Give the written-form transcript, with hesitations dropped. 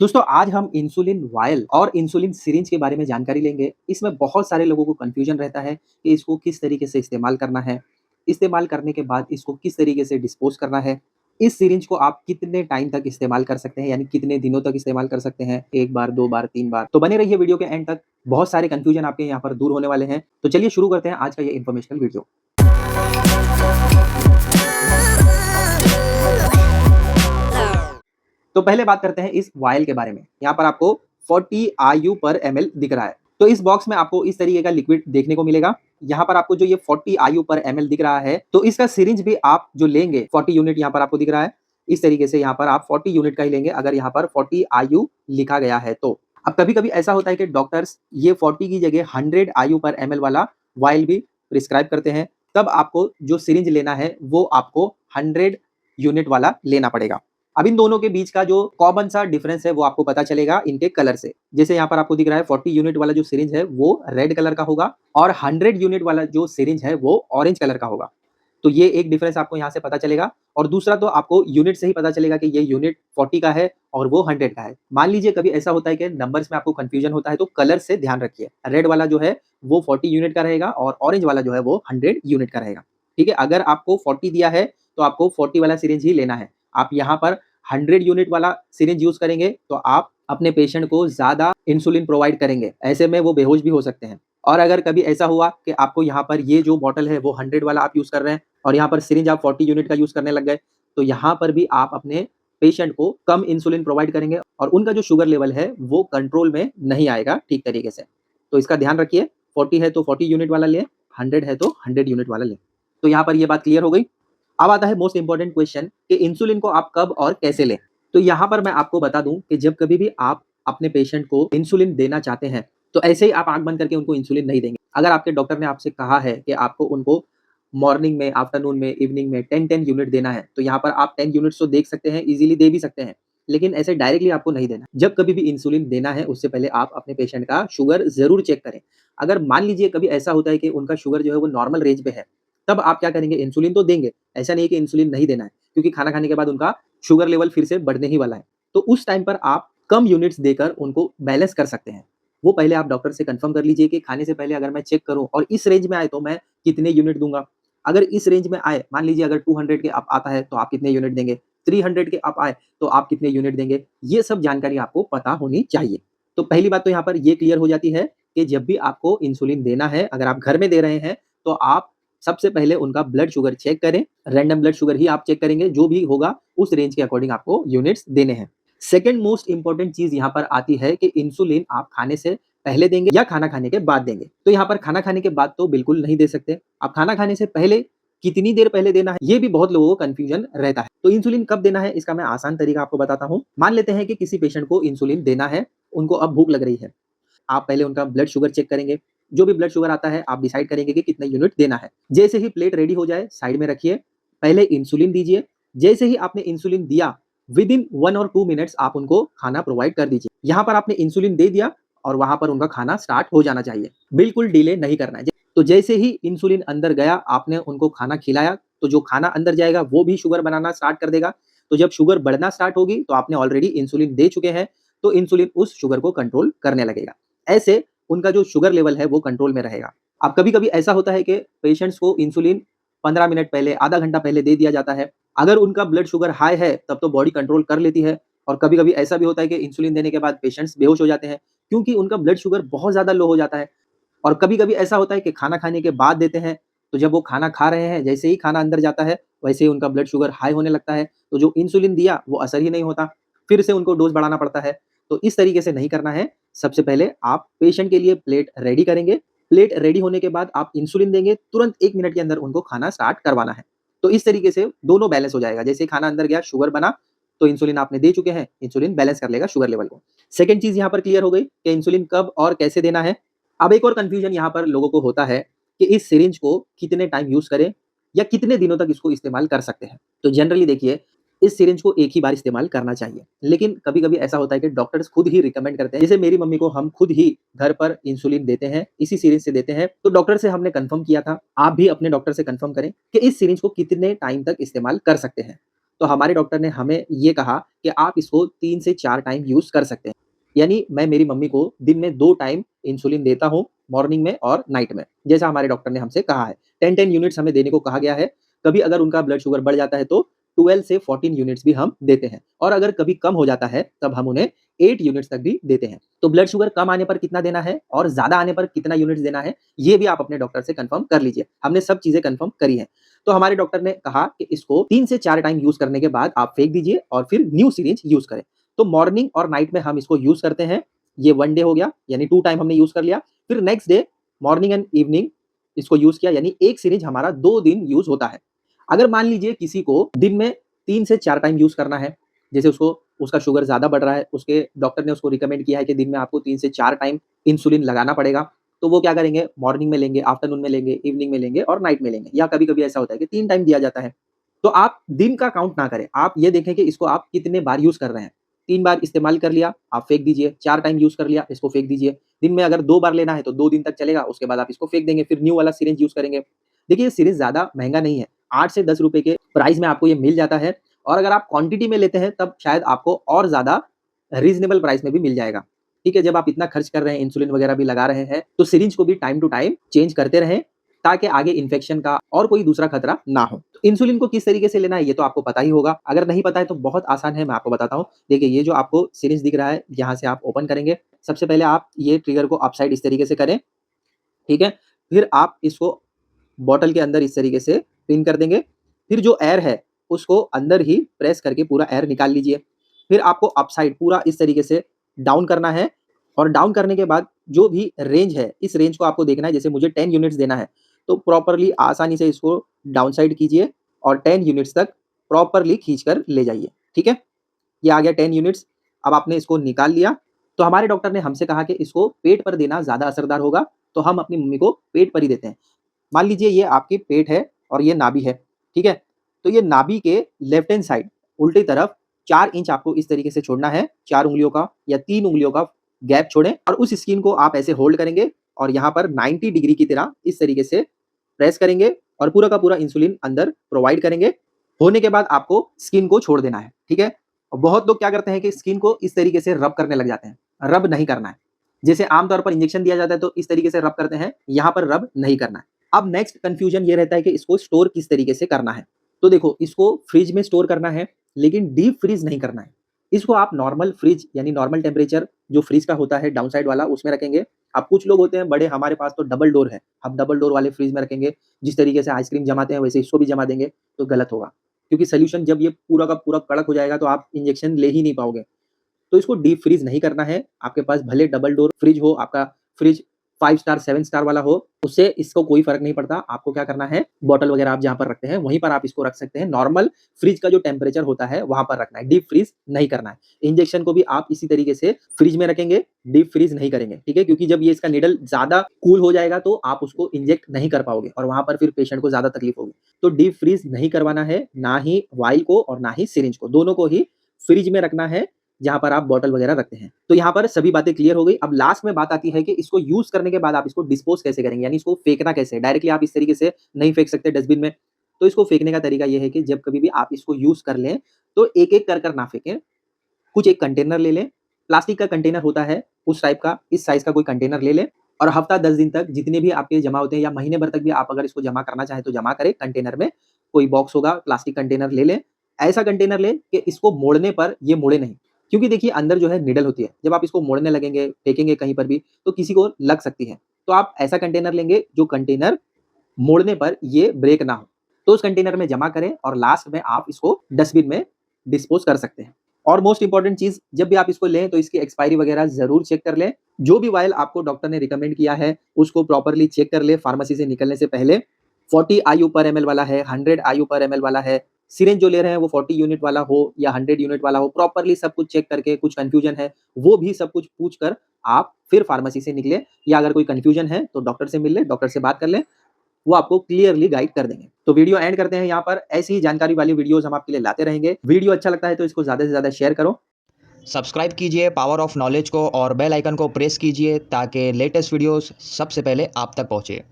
दोस्तों आज हम इंसुलिन वायल और इंसुलिन सिरिंज के बारे में जानकारी लेंगे। इसमें बहुत सारे लोगों को कंफ्यूजन रहता है कि इसको किस तरीके से इस्तेमाल करना है, इस्तेमाल करने के बाद इसको किस तरीके से डिस्पोज करना है। इस सिरिंज को आप कितने टाइम तक इस्तेमाल कर सकते हैं, यानी कितने दिनों तक इस्तेमाल कर सकते हैं, 1 बार, 2 बार, 3 बार। तो बने रहिए वीडियो के एंड तक, बहुत सारे कंफ्यूजन आपके यहाँ पर दूर होने वाले हैं। तो चलिए शुरू करते हैं आज का ये इन्फॉर्मेशनल वीडियो। तो पहले बात करते हैं इस वायल के बारे में। यहाँ पर आपको 40 IU पर ml दिख रहा है। तो इस बॉक्स में आपको इस तरीके का लिक्विड देखने को मिलेगा। यहाँ पर आपको जो ये 40 IU पर ml दिख रहा है, तो इसका सिरिंज भी आप जो लेंगे 40 यूनिट यहाँ पर आपको दिख रहा है। इस तरीके से यहाँ पर आप 40 यूनिट का ही लेंगे अगर यहाँ पर 40 IU लिखा गया है तो। अब कभी-कभी ऐसा होता है कि डॉक्टर्स ये 40 की जगह 100 IU पर ml वाला वायल भी प्रिस्क्राइब करते हैं। तब आपको जो सिरिंज लेना है वो आपको 100 यूनिट वाला लेना पड़ेगा। अब इन दोनों के बीच का जो कॉमन सा डिफरेंस है वो आपको पता चलेगा इनके कलर से। जैसे यहाँ पर आपको दिख रहा है 40 यूनिट वाला जो सिरिंज है वो रेड कलर का होगा और 100 यूनिट वाला जो सिरिंज है वो ऑरेंज कलर का होगा। तो ये एक डिफरेंस आपको यहाँ से पता चलेगा। और दूसरा तो आपको यूनिट से ही पता चलेगा कि ये यूनिट 40 का है और वो 100 का है। मान लीजिए कभी ऐसा होता है कि नंबर्स में आपको कंफ्यूजन होता है तो कलर से ध्यान रखिए। रेड वाला जो है वो 40 यूनिट का रहेगा और ऑरेंज वाला जो है वो 100 यूनिट का रहेगा। ठीक है, अगर आपको 40 दिया है तो आपको 40 वाला सिरिंज ही लेना है। आप यहाँ पर 100 यूनिट वाला सिरिंज यूज करेंगे तो आप अपने पेशेंट को ज्यादा इंसुलिन प्रोवाइड करेंगे, ऐसे में वो बेहोश भी हो सकते हैं। और अगर कभी ऐसा हुआ कि आपको यहाँ पर ये जो बॉटल है वो 100 वाला आप यूज कर रहे हैं और यहाँ पर सिरिंज आप 40 यूनिट का यूज करने लग गए, तो यहाँ पर भी आप अपने पेशेंट को कम इंसुलिन प्रोवाइड करेंगे और उनका जो शुगर लेवल है वो कंट्रोल में नहीं आएगा ठीक तरीके से। तो इसका ध्यान रखिए, 40 है तो 40 यूनिट वाला लें, 100 है तो 100 यूनिट वाला लें। तो यहाँ पर ये बात क्लियर हो गई। अब आता है मोस्ट इंपॉर्टेंट क्वेश्चन कि इंसुलिन को आप कब और कैसे लें। तो यहाँ पर मैं आपको बता दूं कि जब कभी भी आप अपने पेशेंट को इंसुलिन देना चाहते हैं तो ऐसे ही आप आंख बंद करके उनको इंसुलिन नहीं देंगे। अगर आपके डॉक्टर ने आपसे कहा है कि आपको उनको मॉर्निंग में, आफ्टरनून में, इवनिंग में 10-10 यूनिट देना है, तो यहाँ पर आप 10 यूनिट्स तो देख सकते हैं, इजीली दे भी सकते हैं, लेकिन ऐसे डायरेक्टली आपको नहीं देना। जब कभी भी इंसुलिन देना है उससे पहले आप अपने पेशेंट का शुगर जरूर चेक करें। अगर मान लीजिए कभी ऐसा होता है कि उनका शुगर जो है वो नॉर्मल रेंज पे है, तब आप क्या करेंगे, इंसुलिन तो देंगे, ऐसा नहीं है कि इंसुलिन नहीं देना है, क्योंकि खाना खाने के बाद उनका शुगर लेवल फिर से बढ़ने ही वाला है। तो उस टाइम पर आप कम यूनिट्स देकर उनको बैलेंस कर सकते हैं। वो पहले आप डॉक्टर से कंफर्म कर लीजिए कि खाने से पहले अगर मैं चेक करूं और इस रेंज में आए तो मैं कितने यूनिट दूंगा। अगर इस रेंज में आए, मान लीजिए अगर 200 के आप आता है तो आप कितने यूनिट देंगे, 300 के आप आए तो आप कितने यूनिट देंगे। ये सब जानकारी आपको पता होनी चाहिए। तो पहली बात तो यहाँ पर ये क्लियर हो जाती है कि जब भी आपको इंसुलिन देना है, अगर आप घर में दे रहे हैं तो आप सबसे पहले उनका ब्लड शुगर चेक करें। रैंडम ब्लड शुगर ही आप चेक करेंगे, जो भी होगा उस रेंज के अकॉर्डिंग आपको यूनिट्स देने हैं। सेकंड मोस्ट इंपॉर्टेंट चीज यहाँ पर आती है कि इंसुलिन आप खाने से पहले देंगे या खाना खाने के बाद देंगे। तो यहाँ पर खाना खाने के बाद तो बिल्कुल नहीं दे सकते। आप खाना खाने से पहले कितनी देर पहले देना है, ये भी बहुत लोगों को कंफ्यूजन रहता है। तो इंसुलिन कब देना है इसका मैं आसान तरीका आपको बताता हूँ। मान लेते हैं कि किसी पेशेंट को इंसुलिन देना है, उनको अब भूख लग रही है। आप पहले उनका ब्लड शुगर चेक करेंगे। जो भी ब्लड शुगर आता है आप डिसाइड करेंगे कि कितना यूनिट देना है। जैसे ही प्लेट रेडी हो जाए साइड में रखिए, पहले इंसुलिन दीजिए। जैसे ही आपने इंसुलिन दिया, विद इन 1 और 2 मिनट्स आप उनको खाना प्रोवाइड कर दीजिए। यहाँ पर आपने इंसुलिन दे दिया और वहां पर उनका खाना स्टार्ट हो जाना चाहिए, बिल्कुल डिले नहीं करना है। तो जैसे ही इंसुलिन अंदर गया, आपने उनको खाना खिलाया, तो जो खाना अंदर जाएगा वो भी शुगर बनाना स्टार्ट कर देगा। तो जब शुगर बढ़ना स्टार्ट होगी तो आपने ऑलरेडी इंसुलिन दे चुके हैं, तो इंसुलिन उस शुगर को कंट्रोल करने लगेगा। ऐसे उनका जो शुगर लेवल है वो कंट्रोल में रहेगा। अब कभी-कभी ऐसा होता है कि पेशेंट्स को इंसुलिन 15 मिनट पहले, आधा घंटा पहले दे दिया जाता है। अगर उनका ब्लड शुगर हाई है तब तो बॉडी कंट्रोल कर लेती है, और कभी-कभी ऐसा भी होता है कि इंसुलिन देने के बाद पेशेंट्स बेहोश हो जाते हैं, क्योंकि उनका ब्लड शुगर बहुत ज़्यादा लो हो जाता है। और कभी-कभी ऐसा होता है कि खाना खाने के बाद देते हैं, तो जब वो खाना खा रहे हैं, जैसे ही खाना अंदर जाता है, वैसे ही उनका ब्लड शुगर हाई होने लगता है, तो जो इंसुलिन दिया वो असर ही नहीं होता, फिर से उनको डोज़ बढ़ाना पड़ता है। तो इस तरीके से नहीं करना है। सबसे पहले आप पेशेंट के लिए प्लेट रेडी करेंगे। प्लेट रेडी होने के बाद आप इंसुलिन देंगे, तुरंत 1 मिनट के अंदर उनको खाना स्टार्ट करवाना है। तो इस तरीके से दोनों बैलेंस हो जाएगा। जैसे ही खाना अंदर गया, शुगर बना, तो इंसुलिन आपने दे चुके हैं, इंसुलिन बैलेंस कर लेगा शुगर लेवल को। सेकंड चीज़ यहाँ पर क्लियर हो गई कि इंसुलिन कब और कैसे देना है। अब एक और कन्फ्यूजन यहाँ पर लोगों को होता है कि इस सिरिंज को कितने टाइम यूज़ करें या कितने दिनों तक इसको इस्तेमाल कर सकते हैं। तो जनरली देखिए, इस सिरिंज को एक ही बार इस्तेमाल करना चाहिए। लेकिन कभी-कभी ऐसा होता है कि डॉक्टर्स खुद ही रिकमेंड करते हैं। जैसे मेरी मम्मी को हम खुद ही घर पर इंसुलिन देते हैं, इसी सिरिंज से देते हैं। तो डॉक्टर से हमने कन्फर्म किया था, आप भी अपने डॉक्टर से कन्फर्म करें कि इस सिरिंज को कितने टाइम तक इस्तेमाल कर सकते हैं। तो हमारे डॉक्टर ने हमें ये कहा कि आप इसको 3 से 4 टाइम यूज़ कर सकते हैं। यानी मैं मेरी मम्मी को दिन में 2 टाइम इंसुलिन देता हूँ, मॉर्निंग में और नाइट में, जैसा हमारे डॉक्टर ने हमसे कहा है। 10-10 यूनिट्स हमें देने को कहा गया है। कभी अगर उनका ब्लड शुगर बढ़ जाता है तो 12 से 14 यूनिट्स भी हम देते हैं और अगर कभी कम हो जाता है तब हम उन्हें 8 यूनिट्स तक भी देते हैं। तो ब्लड शुगर कम आने पर कितना देना है और ज़्यादा आने पर कितना यूनिट्स देना है, ये भी आप अपने डॉक्टर से कन्फर्म कर लीजिए। हमने सब चीज़ें कन्फर्म करी हैं। तो हमारे डॉक्टर ने कहा कि इसको 3 से 4 टाइम यूज़ करने के बाद आप फेंक दीजिए और फिर न्यू सिरिंज यूज़ करें। तो मॉर्निंग और नाइट में हम इसको यूज़ करते हैं। ये 1 डे हो गया, यानी 2 टाइम हमने यूज़ कर लिया। फिर next day morning and evening इसको यूज़ किया, यानी एक सिरिंज हमारा 2 दिन यूज़ होता है। अगर मान लीजिए किसी को दिन में 3 से 4 टाइम यूज़ करना है, जैसे उसको उसका शुगर ज़्यादा बढ़ रहा है, उसके डॉक्टर ने उसको रिकमेंड किया है कि दिन में आपको 3 से 4 टाइम इंसुलिन लगाना पड़ेगा, तो वो क्या करेंगे, मॉर्निंग में लेंगे, आफ्टरनून में लेंगे, इवनिंग में लेंगे और नाइट में लेंगे, या कभी-कभी ऐसा होता है कि 3 टाइम दिया जाता है। तो आप दिन का काउंट ना करें, आप ये देखें कि इसको आप कितने बार यूज़ कर रहे हैं। 3 बार इस्तेमाल कर लिया, आप फेंक दीजिए, 4 टाइम यूज़ कर लिया, इसको फेंक दीजिए। दिन में अगर 2 बार लेना है तो 2 दिन तक चलेगा, उसके बाद आप इसको फेंक देंगे, फिर न्यू वाला सिरिंज यूज़ करेंगे। देखिए, ये सिरिंज ज़्यादा महँगा नहीं है, 8 से 10 रुपए के प्राइस में आपको ये मिल जाता है और अगर आप क्वांटिटी में लेते हैं तब शायद आपको और ज़्यादा रीज़नेबल प्राइस में भी मिल जाएगा। ठीक है, जब आप इतना खर्च कर रहे हैं, इंसुलिन वगैरह भी लगा रहे हैं, तो सिरिंज को भी टाइम टू टाइम चेंज करते रहें, ताकि आगे इन्फेक्शन का और कोई दूसरा खतरा ना हो। तो इंसुलिन को किस तरीके से लेना है, ये तो आपको पता ही होगा। अगर नहीं पता है तो बहुत आसान है, मैं आपको बताता हूँ। देखिए, ये जो आपको सिरिंज दिख रहा है, यहाँ से आप ओपन करेंगे। सबसे पहले आप ये ट्रिगर को अप साइड इस तरीके से करें, ठीक है? फिर आप इसको बॉटल के अंदर इस तरीके से पिन कर देंगे। फिर जो एयर है, उसको अंदर ही प्रेस करके पूरा एयर निकाल लीजिए। फिर आपको अप साइड पूरा इस तरीके से डाउन करना है और डाउन करने के बाद जो भी रेंज है, इस रेंज को आपको देखना है। जैसे मुझे 10 यूनिट्स देना है, तो प्रॉपर्ली आसानी से इसको डाउन साइड कीजिए और 10 यूनिट्स तक प्रॉपर्ली खींचकर ले जाइए, ठीक है? ये आ गया 10 यूनिट्स। अब आपने इसको निकाल लिया, तो हमारे डॉक्टर ने हमसे कहा कि इसको पेट पर देना ज़्यादा असरदार होगा, तो हम अपनी मम्मी को पेट पर ही देते हैं। मान लीजिए ये आपकी पेट है और ये नाभि है, ठीक है? तो ये नाभि के लेफ्ट हैंड साइड उल्टी तरफ 4 इंच आपको इस तरीके से छोड़ना है, 4 उँगलियों का या 3 उँगलियों का गैप छोड़ें और उस स्किन को आप ऐसे होल्ड करेंगे और यहाँ पर 90 डिग्री की तरह इस तरीके से प्रेस करेंगे और पूरा का पूरा इंसुलिन अंदर प्रोवाइड करेंगे। होने के बाद आपको स्किन को छोड़ देना है, ठीक है? और बहुत लोग क्या करते हैं कि स्किन को इस तरीके से रब करने लग जाते हैं, रब नहीं करना है। जैसे आमतौर पर इंजेक्शन दिया जाता है तो इस तरीके से रब करते हैं, यहाँ पर रब नहीं करना है। अब नेक्स्ट कन्फ्यूजन ये रहता है कि इसको स्टोर किस तरीके से करना है। तो देखो, इसको फ्रिज में स्टोर करना है, लेकिन डीप फ्रीज नहीं करना है। इसको आप नॉर्मल फ्रिज यानी नॉर्मल टेम्परेचर जो फ्रिज का होता है डाउन साइड वाला, उसमें रखेंगे। अब कुछ लोग होते हैं बड़े, हमारे पास तो डबल डोर है, हम डबल डोर वाले फ्रिज में रखेंगे। जिस तरीके से आइसक्रीम जमाते हैं वैसे इसको भी जमा देंगे, तो गलत होगा। क्योंकि सॉल्यूशन जब ये पूरा का पूरा कड़क हो जाएगा तो आप इंजेक्शन ले ही नहीं पाओगे। तो इसको डीप फ्रीज नहीं करना है। आपके पास भले डबल डोर फ्रिज हो, आपका फ्रिज 5 स्टार 7 स्टार वाला हो, उससे इसको कोई फ़र्क नहीं पड़ता। आपको क्या करना है, बॉटल वगैरह आप जहाँ पर रखते हैं, वहीं पर आप इसको रख सकते हैं। नॉर्मल फ्रिज का जो टेम्परेचर होता है, वहाँ पर रखना है, डीप फ्रीज नहीं करना है। इंजेक्शन को भी आप इसी तरीके से फ्रिज में रखेंगे, डीप फ्रीज नहीं करेंगे, ठीक है? क्योंकि जब ये इसका निडल ज़्यादा कूल हो जाएगा, तो आप उसको इंजेक्ट नहीं कर पाओगे और वहाँ पर फिर पेशेंट को ज़्यादा तकलीफ होगी। तो डीप फ्रीज नहीं करवाना है, ना ही वाइल को और ना ही सिरिंज को, दोनों को ही फ्रिज में रखना है, जहाँ पर आप बॉटल वगैरह रखते हैं। तो यहाँ पर सभी बातें क्लियर हो गई। अब लास्ट में बात आती है कि इसको यूज़ करने के बाद आप इसको डिस्पोज़ कैसे करेंगे, यानी इसको फेंकना कैसे है? डायरेक्टली आप इस तरीके से नहीं फेंक सकते डस्टबिन में। तो इसको फेंकने का तरीका ये है कि जब कभी भी आप इसको यूज़ कर लें, तो एक-एक कर ना फेंकें। कुछ एक कंटेनर ले लें, प्लास्टिक का कंटेनर होता है उस टाइप का, इस साइज़ का कोई कंटेनर ले लें और हफ्ता 10 दिन तक जितने भी आपके जमा होते हैं या महीने भर तक भी आप अगर इसको जमा करना चाहें तो जमा करें कंटेनर में। कोई बॉक्स होगा, प्लास्टिक कंटेनर ले लें। ऐसा कंटेनर लें कि इसको मोड़ने पर ये मुड़े नहीं। क्योंकि देखिए, अंदर जो है निडल होती है, जब आप इसको मोड़ने लगेंगे, फेंकेंगे कहीं पर भी, तो किसी को लग सकती है। तो आप ऐसा कंटेनर लेंगे जो कंटेनर मोड़ने पर ये ब्रेक ना हो। तो उस कंटेनर में जमा करें और लास्ट में आप इसको डस्टबिन में डिस्पोज़ कर सकते हैं। और मोस्ट इम्पोर्टेंट चीज़, जब भी आप इसको लें तो इसकी एक्सपायरी वगैरह ज़रूर चेक कर लें। जो भी वायल आपको डॉक्टर ने रिकमेंड किया है, उसको प्रॉपर्ली चेक कर लें फार्मेसी से निकलने से पहले। 40 आईयू पर एमएल वाला है, 100 आईयू पर एमएल वाला है। सिरिंज जो ले रहे हैं वो 40 यूनिट वाला हो या 100 यूनिट वाला हो, प्रॉपर्ली सब कुछ चेक करके, कुछ कन्फ्यूजन है, वो भी सब कुछ पूछ कर आप फिर फार्मेसी से निकलें, या अगर कोई कन्फ्यूजन है तो डॉक्टर से मिल लें, डॉक्टर से बात कर लें, वो आपको क्लियरली गाइड कर देंगे। तो वीडियो एंड करते हैं यहाँ पर। ऐसी ही जानकारी वाली वीडियोज़ हम आपके लिए लाते रहेंगे। वीडियो अच्छा लगता है तो इसको ज़्यादा से ज़्यादा शेयर करो। सब्सक्राइब कीजिए पावर ऑफ नॉलेज को और बेल आइकन को प्रेस कीजिए ताकि लेटेस्ट वीडियोस सबसे पहले आप तक पहुंचे।